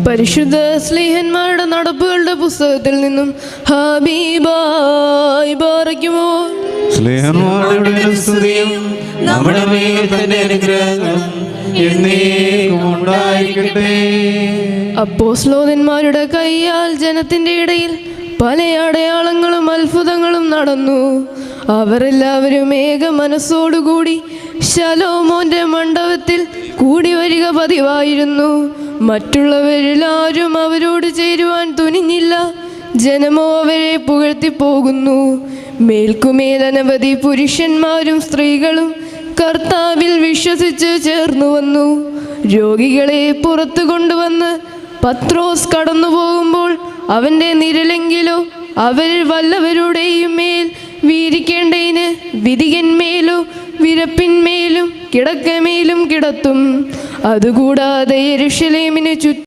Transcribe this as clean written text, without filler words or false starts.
പരിശുദ്ധ സ്ലീഹന്മാരുടെ നടപ്പുകളുടെ പുസ്തകത്തിൽ നിന്നും ഹബീബായി ബാറയ്ക്കുമോ സ്ലീഹന്മാരുടെ സ്തുതിയും നമ്മുടെ മേൽ തന്റെ അനുഗ്രഹങ്ങളും എന്നേക്കും ഉണ്ടായിരിക്കട്ടെ. അപ്പോസ്തലന്മാരുടെ കൈയാൽ ജനത്തിന്റെ ഇടയിൽ പല അടയാളങ്ങളും അത്ഭുതങ്ങളും നടന്നു. അവർ എല്ലാവരും ഏക മനസ്സോടുകൂടി ശലോമോന്റെ മണ്ഡപത്തിൽ കൂടി വരിക പതിവായിരുന്നു. മറ്റുള്ളവരെല്ലാവരും അവരോട് ചേരുവാൻ തുനിഞ്ഞില്ല. ജനമോ അവരെ പുകഴ്ത്തിപ്പോകുന്നു. മേൽക്കുമേൽ അനവധി പുരുഷന്മാരും സ്ത്രീകളും കർത്താവിൽ വിശ്വസിച്ച് ചേർന്നു വന്നു. രോഗികളെ പുറത്തു കൊണ്ടുവന്ന് പത്രോസ് കടന്നു പോകുമ്പോൾ അവൻ്റെ നിഴലെങ്കിലോ അവരിൽ വല്ലവരുടെയും മേൽ വീരിക്കേണ്ടതിന് വിധികന്മേലോ വിരപ്പിന്മേലും കിടക്കമേലും കിടത്തും. അതുകൂടാതെ യെരൂശലേമിന് ചുറ്റും